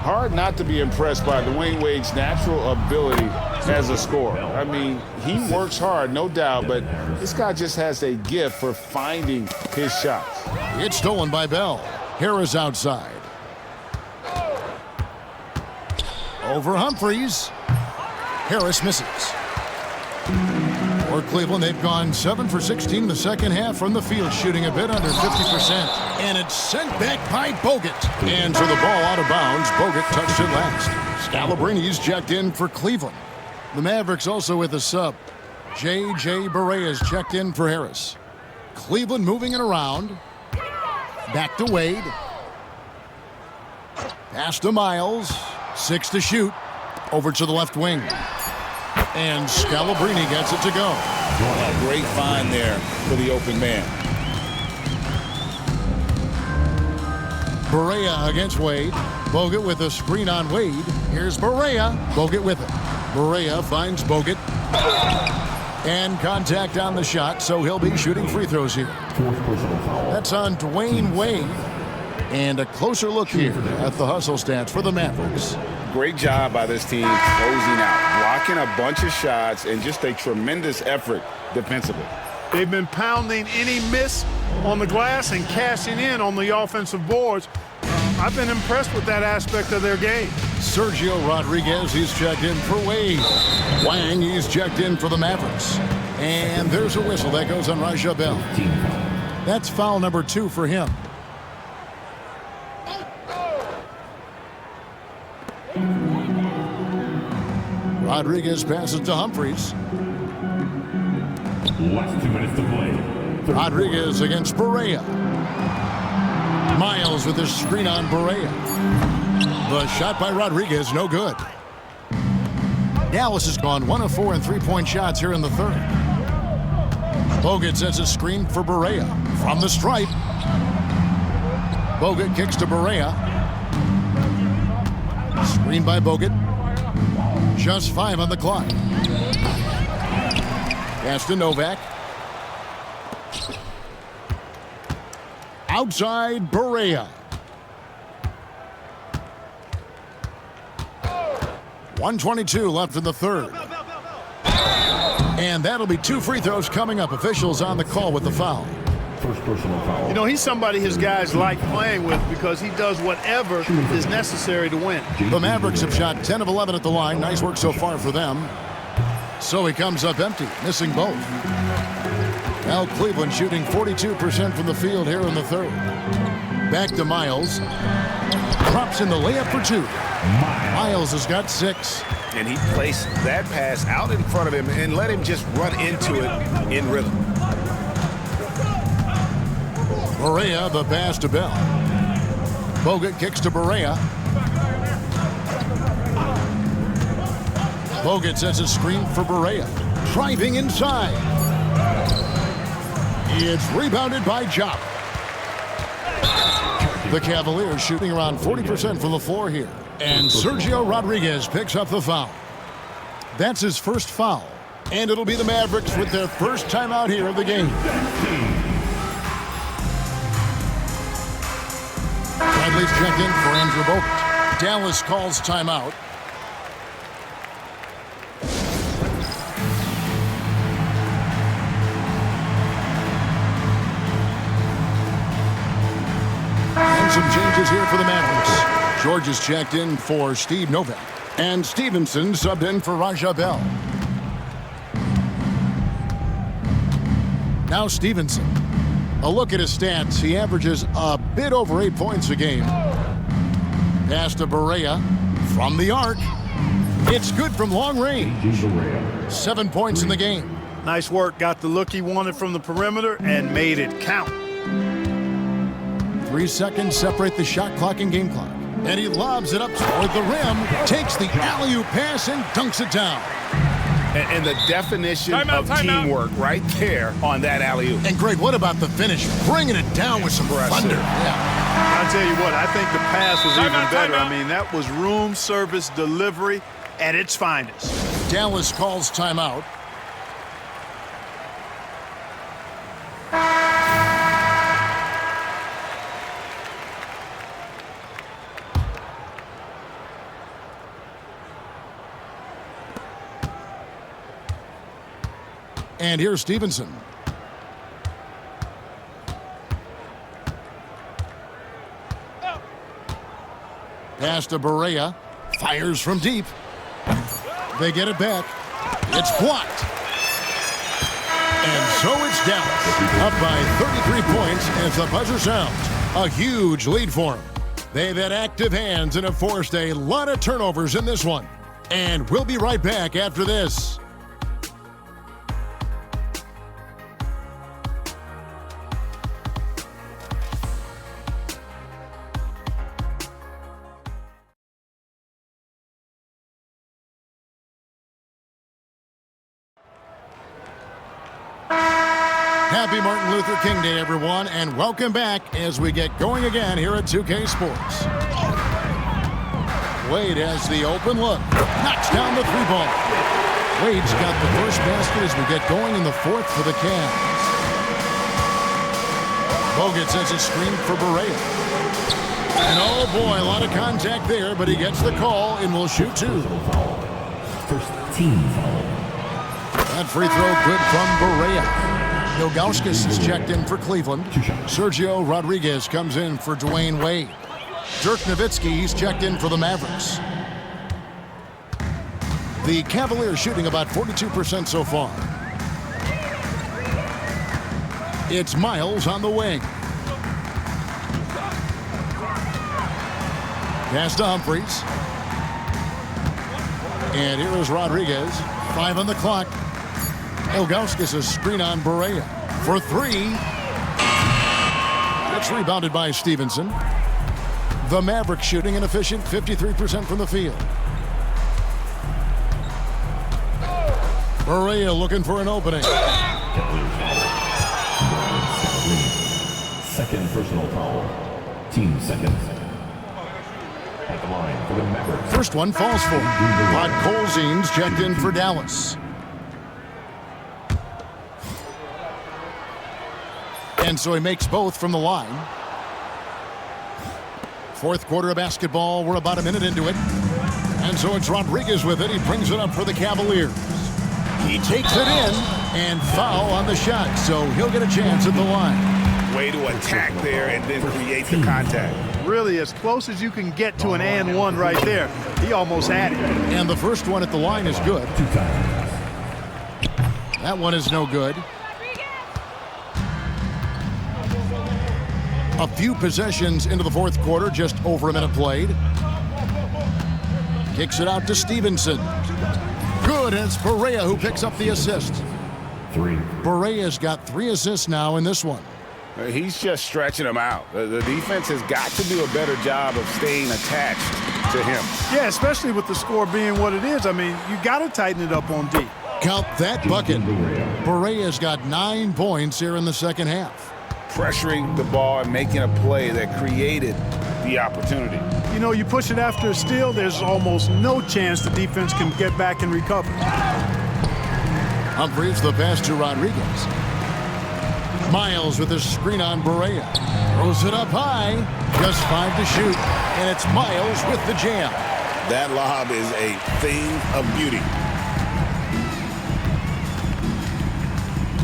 Hard not to be impressed by Dwayne Wade's natural ability as a scorer. I mean, he works hard, no doubt, but this guy just has a gift for finding his shots. It's stolen by Bell. Harris outside. Over Humphries. Harris misses. For Cleveland, they've gone 7 for 16 in the second half from the field, shooting a bit under 50%. And it's sent back by Bogut. And so the ball out of bounds. Bogut touched it last. Scalabrini's checked in for Cleveland. The Mavericks also with a sub. J.J. Barea checked in for Harris. Cleveland moving it around. Back to Wade. Pass to Miles. 6 to shoot. Over to the left wing. And Scalabrini gets it to go. A great find there for the open man. Barea against Wade. Bogut with a screen on Wade. Here's Barea. Bogut with it. Barea finds Bogut. And contact on the shot, so he'll be shooting free throws here. That's on Dwayne Wade. And a closer look here at the hustle stats for the Mavericks. Great job by this team closing out, blocking a bunch of shots, and just a tremendous effort defensively. They've been pounding any miss on the glass and cashing in on the offensive boards. I've been impressed with that aspect of their game. Sergio Rodriguez, he's checked in for Wade. Wang, he's checked in for the Mavericks. And there's a whistle that goes on Raja Bell. That's foul number 2 for him. Rodriguez passes to Humphries. Less 2 minutes to play. Rodriguez against Barea. Miles with his screen on Barea. The shot by Rodriguez, no good. Dallas has gone 1 of 4 in three-point shots here in the third. Bogut sets a screen for Barea. From the stripe. Bogut kicks to Barea. Screen by Bogut. Just 5 on the clock. Pass to Novak. Outside Barea. 1:22 left in the third. And that'll be 2 free throws coming up. Officials on the call with the foul. First personal foul. You know, he's somebody his guys like playing with because he does whatever is necessary to win. The Mavericks have shot 10 of 11 at the line. Nice work so far for them. So he comes up empty, missing both. Now Cleveland shooting 42% from the field here in the third. Back to Miles. Drops in the layup for 2. Miles has got 6. And he placed that pass out in front of him and let him just run into it in rhythm. Barea, the pass to Bell. Bogut kicks to Barea. Bogut sets a screen for Barea. Driving inside. It's rebounded by Jock. The Cavaliers shooting around 40% from the floor here. And Sergio Rodriguez picks up the foul. That's his first foul. And it'll be the Mavericks with their first timeout here of the game. Bradley's checked in for Andrew Bogut. Dallas calls timeout. And some changes here for the Mavericks. George is checked in for Steve Novak. And Stevenson subbed in for Raja Bell. Now Stevenson. A look at his stats. He averages a bit over 8 points a game. Pass to Barea from the arc. It's good from long range. 7 points in the game. Nice work. Got the look he wanted from the perimeter and made it count. 3 seconds separate the shot clock and game clock. And he lobs it up toward the rim. Takes the alley-oop pass and dunks it down. And the definition of teamwork right there on that alley-oop. And Greg, what about the finish? Bringing it down with some thunder. Yeah. I'll tell you what, I think the pass was even better. I mean, that was room service delivery at its finest. Dallas calls timeout. And here's Stevenson. Pass to Barea. Fires from deep. They get it back. It's blocked. And so it's Dallas, up by 33 points as the buzzer sounds. A huge lead for them. They've had active hands and have forced a lot of turnovers in this one. And we'll be right back after this. Happy Martin Luther King Day, everyone, and welcome back as we get going again here at 2K Sports. Wade has the open look. Knocks down the three ball. Wade's got the first basket as we get going in the fourth for the Cavs. Bogut sends a screen for Barea. And oh boy, a lot of contact there, but he gets the call and will shoot two. First team foul. That free throw good from Barea. Ilgauskas is checked in for Cleveland. Sergio Rodriguez comes in for Dwayne Wade. Dirk Nowitzki, he's checked in for the Mavericks. The Cavaliers shooting about 42% so far. It's Miles on the wing. Pass to Humphries. And here is Rodriguez. 5 on the clock. Ilgauskas a screen on Barea for three. It's rebounded by Stevenson. The Mavericks shooting an efficient 53% from the field. Barea looking for an opening. Second personal foul. Team second. At the line for the Mavericks. First one falls for Rod Colzine's checked in for Dallas. And so he makes both from the line. Fourth quarter of basketball. We're about a minute into it. And so it's Rodriguez with it. He brings it up for the Cavaliers. He takes it in and foul on the shot. So he'll get a chance at the line. Way to attack there and then create the contact. Really as close as you can get to an and one right there. He almost had it. And the first one at the line is good. That one is no good. A few possessions into the fourth quarter, just over a minute played. Kicks it out to Stevenson. Good, and it's Barea who picks up the assist. Barea's got 3 assists now in this one. He's just stretching them out. The defense has got to do a better job of staying attached to him. Yeah, especially with the score being what it is. I mean, you got to tighten it up on D. Count that bucket. Barea's got 9 points here in the second half. Pressuring the ball and making a play that created the opportunity. You know, you push it after a steal, there's almost no chance the defense can get back and recover. Humphries the pass to Rodriguez. Miles with his screen on Barea. Throws it up high. Just 5 to shoot. And it's Miles with the jam. That lob is a thing of beauty.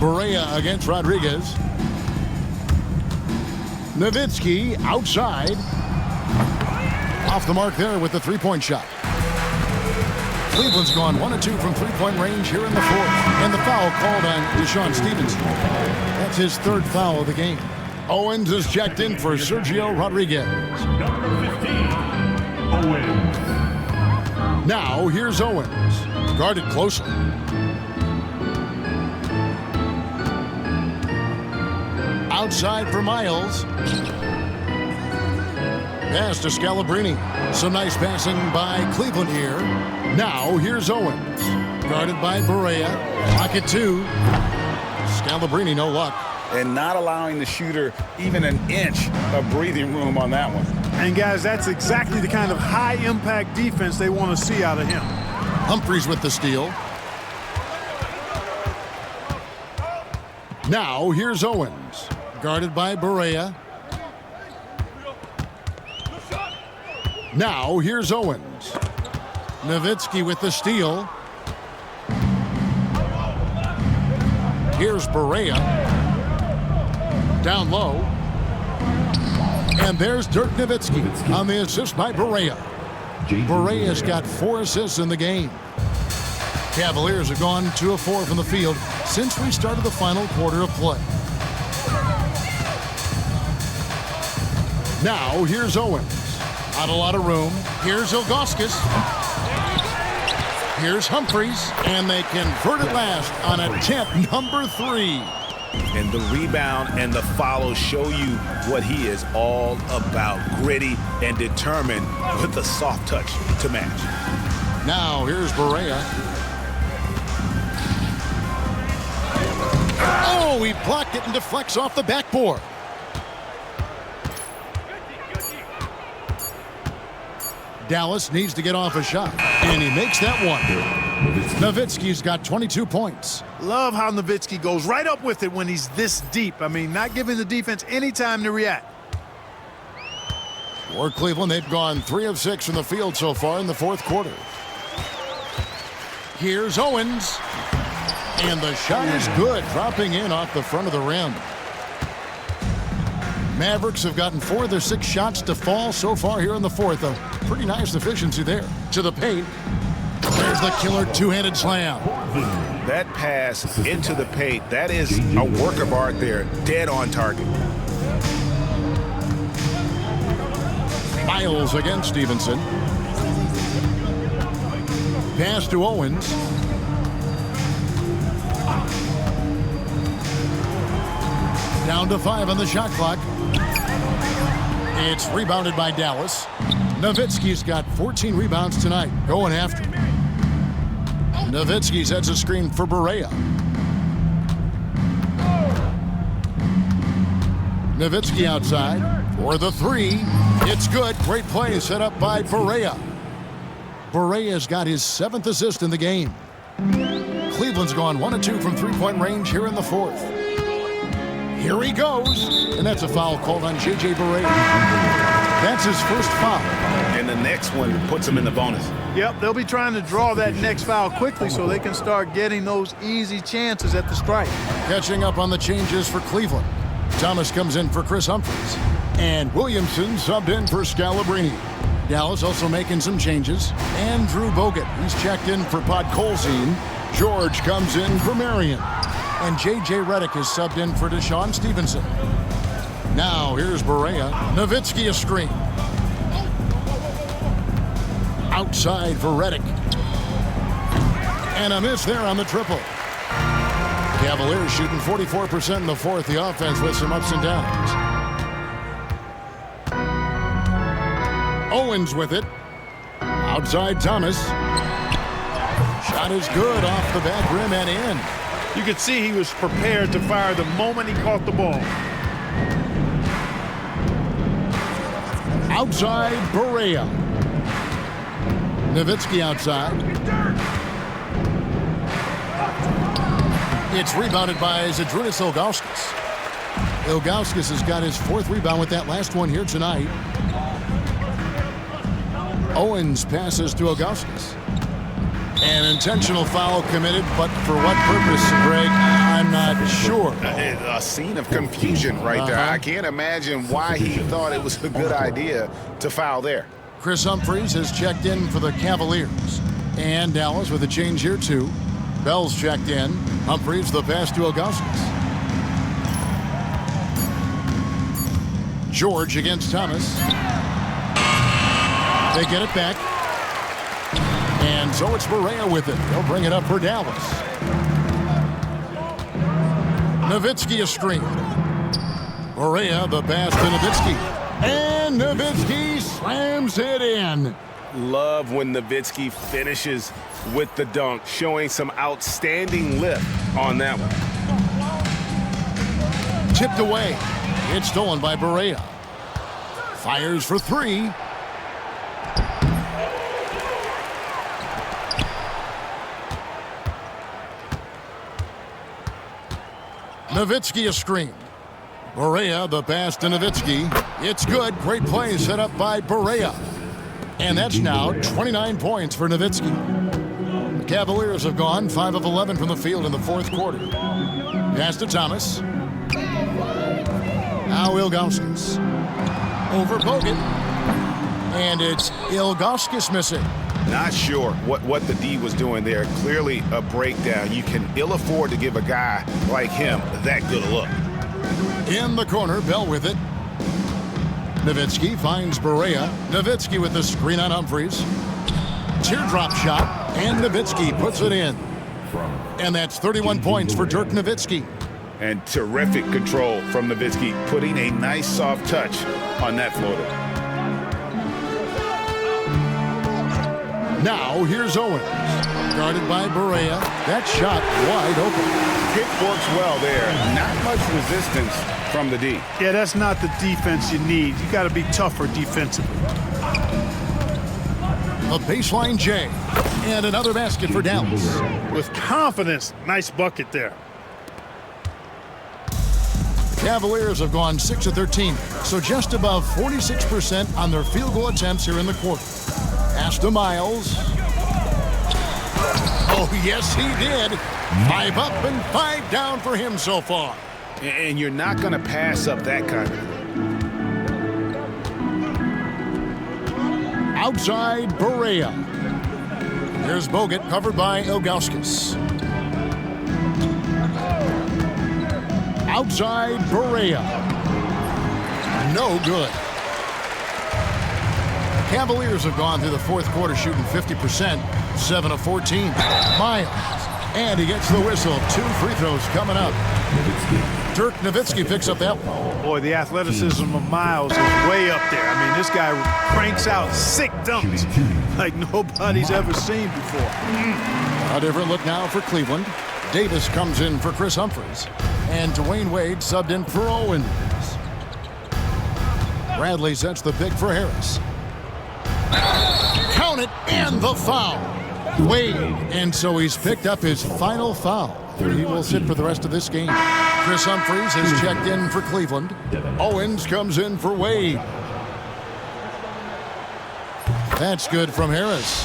Barea against Rodriguez. Nowitzki outside. Off the mark there with the three-point shot. Cleveland's gone 1 of 2 from three-point range here in the fourth. And the foul called on Deshaun Stevenson. That's his 3rd foul of the game. Owens is checked in for Sergio Rodriguez. Number 15, Owens. Now here's Owens. Guarded closely. Outside for Miles. Pass to Scalabrine. Some nice passing by Cleveland here. Now here's Owens. Guarded by Barea. Pocket 2. Scalabrine, no luck. And not allowing the shooter even an inch of breathing room on that one. And guys, that's exactly the kind of high-impact defense they want to see out of him. Humphries with the steal. Now here's Owens. Guarded by Barea. Now here's Owens. Nowitzki with the steal. Here's Berea. Down low. And there's Dirk Nowitzki on the assist by Berea. Berea's got 4 assists in the game. Cavaliers have gone 2 of 4 from the field since we started the final quarter of play. Now, here's Owens. Not a lot of room. Here's Ilgauskas. Here's Humphries. And they convert it last on attempt number 3. And the rebound and the follow show you what he is all about. Gritty and determined with a soft touch to match. Now, here's Berea. Oh, he blocked it and deflects off the backboard. Dallas needs to get off a shot, and he makes that one. Nowitzki's got 22 points. Love how Nowitzki goes right up with it when he's this deep. I mean, not giving the defense any time to react. For Cleveland, they've gone 3 of 6 from the field so far in the 4th quarter. Here's Owens. And the shot is good, dropping in off the front of the rim. Mavericks have gotten 4 of their 6 shots to fall so far here in the 4th. A pretty nice efficiency there. To the paint. There's the killer two-handed slam. That pass into the paint, that is a work of art there. Dead on target. Miles against Stevenson. Pass to Owens. Down to 5 on the shot clock. It's rebounded by Dallas. Nowitzki's got 14 rebounds tonight, going after him. Nowitzki sets a screen for Berea. Nowitzki outside for the 3. It's good. Great play set up by Berea. Berea's got his 7th assist in the game. Cleveland's gone 1 of 2 from 3-point range here in the 4th. Here he goes, and that's a foul called on J.J. Berea. That's his first foul. And the next one puts him in the bonus. Yep, they'll be trying to draw that next foul quickly so they can start getting those easy chances at the strike. Catching up on the changes for Cleveland. Thomas comes in for Chris Humphries. And Williamson subbed in for Scalabrine. Dallas also making some changes. Andrew Bogut, he's checked in for Podkolzin. George comes in for Marion. And J.J. Redick is subbed in for Deshaun Stevenson. Now here's Berea. Nowitzki a screen. Outside for Redick. And a miss there on the triple. Cavaliers shooting 44% in the 4th. The offense with some ups and downs. Owens with it. Outside Thomas. Shot is good off the back rim and in. You could see he was prepared to fire the moment he caught the ball. Outside Berea. Nowitzki outside. It's rebounded by Zydrunas Ilgauskas. Ilgauskas has got his 4th rebound with that last one here tonight. Owens passes to Ilgauskas. An intentional foul committed, but for what purpose, Greg, I'm not sure. A scene of confusion right there. I can't imagine why he thought it was a good idea to foul there. Chris Humphries has checked in for the Cavaliers. And Dallas with a change here, too. Bell's checked in. Humphries the pass to Ilgauskas. George against Thomas. They get it back. And so it's Berea with it. They'll bring it up for Dallas. Nowitzki a screen. Berea the pass to Nowitzki. And Nowitzki slams it in. Love when Nowitzki finishes with the dunk, showing some outstanding lift on that one. Tipped away. It's stolen by Berea. Fires for 3. Nowitzki a screen. Berea the pass to Nowitzki. It's good. Great play set up by Berea. And that's now 29 points for Nowitzki. The Cavaliers have gone 5 of 11 from the field in the 4th quarter. Pass to Thomas. Now Ilgauskas. Over Bogut. And it's Ilgauskas missing. Not sure what the D was doing there. Clearly a breakdown. You can ill afford to give a guy like him that good a look. In the corner, Bell with it. Nowitzki finds Barea. Nowitzki with the screen on Humphries. Teardrop shot, and Nowitzki puts it in. And that's 31 points for Dirk Nowitzki. And terrific control from Nowitzki, putting a nice soft touch on that floater. Now here's Owens. Guarded by Barea. That shot wide open. Kick works well there. Not much resistance from the D. Yeah, that's not the defense you need. You got to be tougher defensively. A baseline J. And another basket for Dallas. With confidence, nice bucket there. Cavaliers have gone 6 of 13, so just above 46% on their field goal attempts here in the quarter. Pass to Miles. Oh, yes, he did. 5 up and 5 down for him so far. And you're not going to pass up that kind of thing. Outside Barea. Here's Bogut, covered by Ilgauskas. Outside Barea. No good. Cavaliers have gone through the fourth quarter shooting 50%, 7 of 14. Miles. And he gets the whistle. 2 free throws coming up. Dirk Nowitzki picks up that one. Boy, the athleticism of Miles is way up there. I mean, this guy cranks out sick dunks like nobody's ever seen before. A different look now for Cleveland. Davis comes in for Chris Humphries. And Dwayne Wade subbed in for Owens. Bradley sets the pick for Harris. Count it, and the foul. Wade, and so he's picked up his final foul. He will sit for the rest of this game. Chris Humphries has checked in for Cleveland. Owens comes in for Wade. That's good from Harris.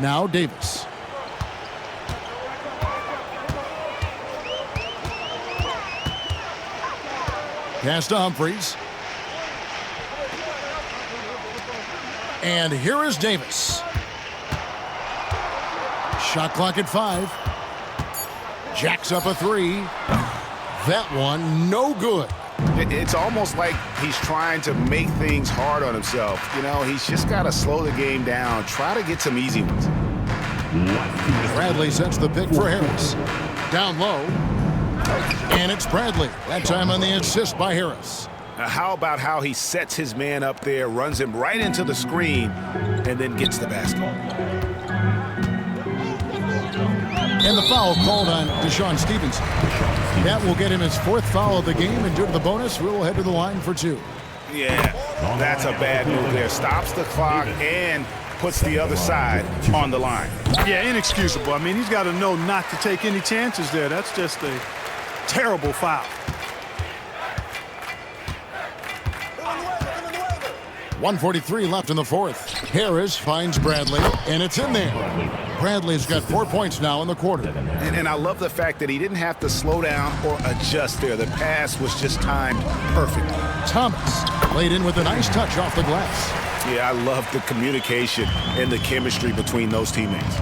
Now Davis. Pass to Humphries. And here is Davis. Shot clock at 5. Jacks up a 3. That one, no good. It's almost like he's trying to make things hard on himself. You know, he's just got to slow the game down, try to get some easy ones. Bradley sets the pick for Harris. Down low. And it's Bradley. That time on the assist by Harris. How about how he sets his man up there, runs him right into the screen, and then gets the basket. And the foul called on Deshaun Stevenson. That will get him his 4th foul of the game, and due to the bonus, we will head to the line for 2. Yeah, that's a bad move there. Stops the clock and puts the other side on the line. Yeah, inexcusable. I mean, he's got to know not to take any chances there. That's just a terrible foul. 1:43 left in the 4th. Harris finds Bradley, and it's in there. Bradley's got 4 points now in the quarter. And I love the fact that he didn't have to slow down or adjust there. The pass was just timed perfect. Thomas laid in with a nice touch off the glass. Yeah, I love the communication and the chemistry between those teammates.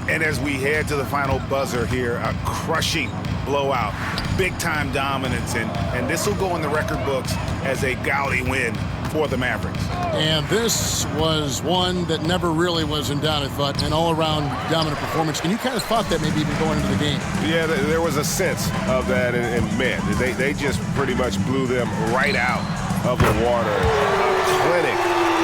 And as we head to the final buzzer here, a crushing blowout, big-time dominance, and this will go in the record books as a gaudy win for the Mavericks. And this was one that never really was in doubt, I thought, an all-around dominant performance. And you kind of thought that maybe even going into the game. Yeah, there was a sense of that, and man, they just pretty much blew them right out of the water. A clinic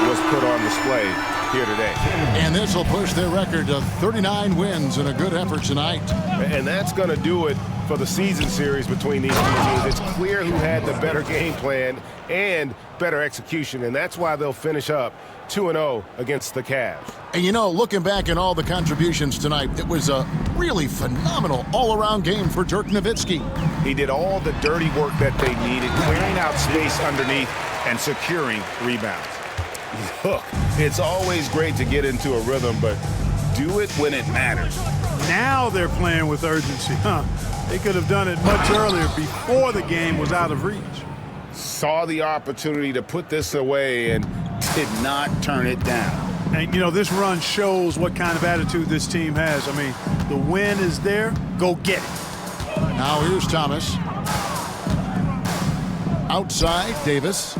was put on display here today. And this will push their record to 39 wins in a good effort tonight. And that's going to do it for the season series between these two teams. It's clear who had the better game plan and better execution, and that's why they'll finish up 2-0 against the Cavs. And you know, looking back at all the contributions tonight, it was a really phenomenal all-around game for Dirk Nowitzki. He did all the dirty work that they needed, clearing out space underneath and securing rebounds. Look, it's always great to get into a rhythm, but do it when it matters. Now they're playing with urgency. They could have done it much earlier before the game was out of reach. Saw the opportunity to put this away and did not turn it down. And, you know, this run shows what kind of attitude this team has. I mean, the win is there. Go get it. Now here's Thomas. Outside, Davis.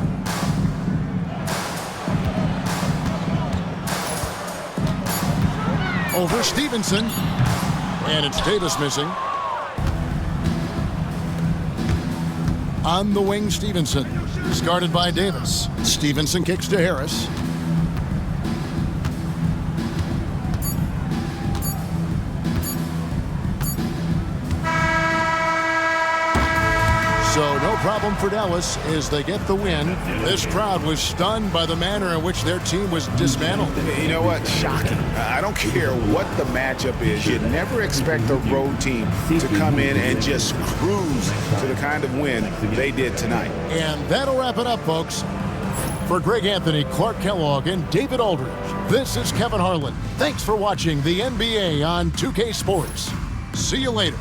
Over Stevenson. And it's Davis missing. On the wing, Stevenson. Discarded by Davis. Stevenson kicks to Harris. So no problem for Dallas as they get the win. This crowd was stunned by the manner in which their team was dismantled. You know what? Shocking. I don't care what the matchup is. You never expect a road team to come in and just cruise to the kind of win they did tonight. And that'll wrap it up, folks. For Greg Anthony, Clark Kellogg, and David Aldridge, this is Kevin Harlan. Thanks for watching the NBA on 2K Sports. See you later.